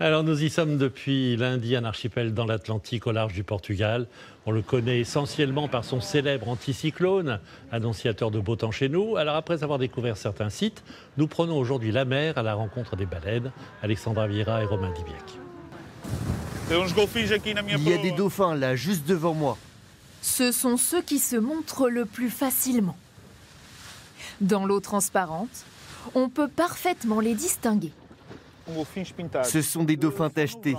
Alors nous y sommes depuis lundi, un archipel dans l'Atlantique au large du Portugal. On le connaît essentiellement par son célèbre anticyclone, annonciateur de beau temps chez nous. Alors après avoir découvert certains sites, nous prenons aujourd'hui la mer à la rencontre des baleines. Alexandra Vieira et Romain Dibiec. Il y a des dauphins là, juste devant moi. Ce sont ceux qui se montrent le plus facilement. Dans l'eau transparente, on peut parfaitement les distinguer. Ce sont des dauphins tachetés.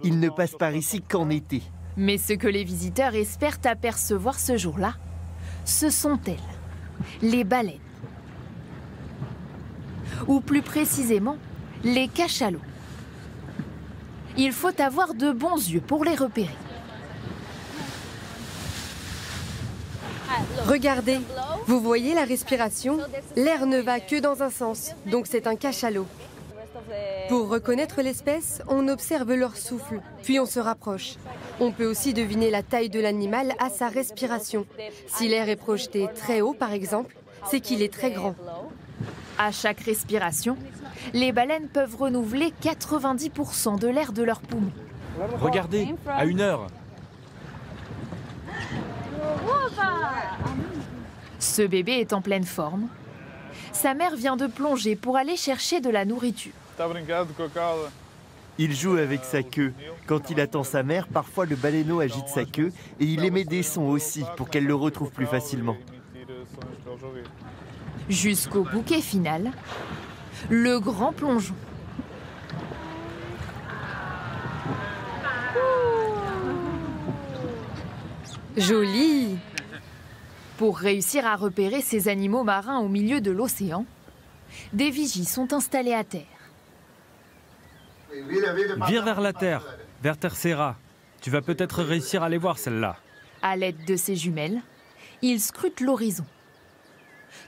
Ils ne passent par ici qu'en été. Mais ce que les visiteurs espèrent apercevoir ce jour-là, ce sont elles, les baleines. Ou plus précisément, les cachalots. Il faut avoir de bons yeux pour les repérer. Regardez, vous voyez la respiration? L'air ne va que dans un sens, donc c'est un cachalot. Pour reconnaître l'espèce, on observe leur souffle, puis on se rapproche. On peut aussi deviner la taille de l'animal à sa respiration. Si l'air est projeté très haut, par exemple, c'est qu'il est très grand. À chaque respiration, les baleines peuvent renouveler 90% de l'air de leurs poumons. Regardez, à 1 heure. Ce bébé est en pleine forme. Sa mère vient de plonger pour aller chercher de la nourriture. Il joue avec sa queue. Quand il attend sa mère, parfois le baleineau agite sa queue et il émet des sons aussi pour qu'elle le retrouve plus facilement. Jusqu'au bouquet final, le grand plongeon. Joli! Pour réussir à repérer ces animaux marins au milieu de l'océan, des vigies sont installées à terre. Vire vers la terre, vers Terceira. Tu vas peut-être réussir à les voir, celles-là. À l'aide de ses jumelles, il scrute l'horizon.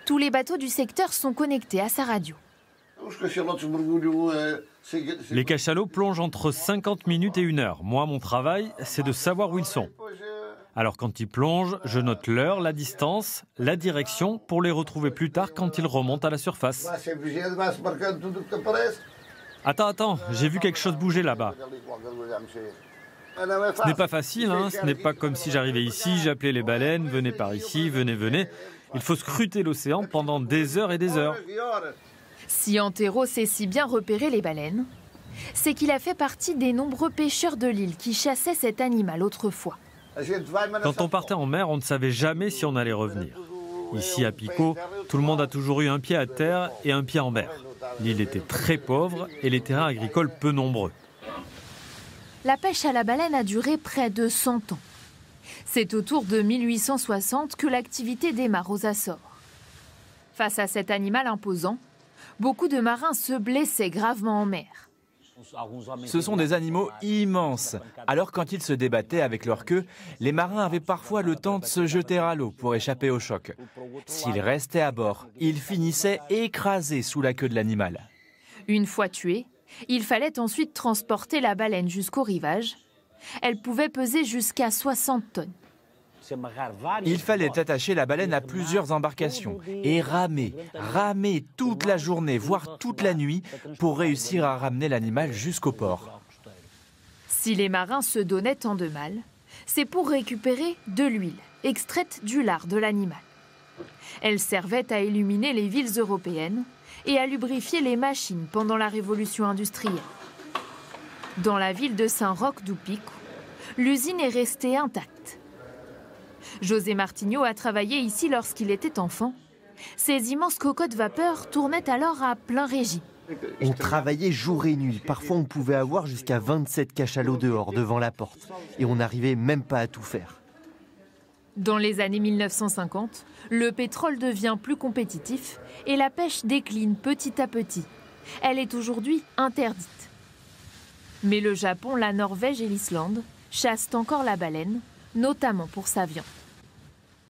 Tous les bateaux du secteur sont connectés à sa radio. Les cachalots plongent entre 50 minutes et 1 heure. Moi, mon travail, c'est de savoir où ils sont. Alors quand ils plongent, je note l'heure, la distance, la direction pour les retrouver plus tard quand ils remontent à la surface. Attends, j'ai vu quelque chose bouger là-bas. Ce n'est pas facile, hein. Ce n'est pas comme si j'arrivais ici, j'appelais les baleines, venez par ici, venez. Il faut scruter l'océan pendant des heures et des heures. Si Antero sait si bien repérer les baleines, c'est qu'il a fait partie des nombreux pêcheurs de l'île qui chassaient cet animal autrefois. Quand on partait en mer, on ne savait jamais si on allait revenir. Ici à Pico, tout le monde a toujours eu un pied à terre et un pied en mer. L'île était très pauvre et les terrains agricoles peu nombreux. La pêche à la baleine a duré près de 100 ans. C'est autour de 1860 que l'activité démarre aux Açores. Face à cet animal imposant, beaucoup de marins se blessaient gravement en mer. Ce sont des animaux immenses. Alors quand ils se débattaient avec leur queue, les marins avaient parfois le temps de se jeter à l'eau pour échapper au choc. S'ils restaient à bord, ils finissaient écrasés sous la queue de l'animal. Une fois tuée, il fallait ensuite transporter la baleine jusqu'au rivage. Elle pouvait peser jusqu'à 60 tonnes. Il fallait attacher la baleine à plusieurs embarcations et ramer toute la journée, voire toute la nuit, pour réussir à ramener l'animal jusqu'au port. Si les marins se donnaient tant de mal, c'est pour récupérer de l'huile, extraite du lard de l'animal. Elle servait à illuminer les villes européennes et à lubrifier les machines pendant la révolution industrielle. Dans la ville de Saint-Roch do Pico, l'usine est restée intacte. José Martinho a travaillé ici lorsqu'il était enfant. Ces immenses cocottes vapeur tournaient alors à plein régime. On travaillait jour et nuit. Parfois, on pouvait avoir jusqu'à 27 cachalots dehors, devant la porte. Et on n'arrivait même pas à tout faire. Dans les années 1950, le pétrole devient plus compétitif et la pêche décline petit à petit. Elle est aujourd'hui interdite. Mais le Japon, la Norvège et l'Islande chassent encore la baleine, notamment pour sa viande.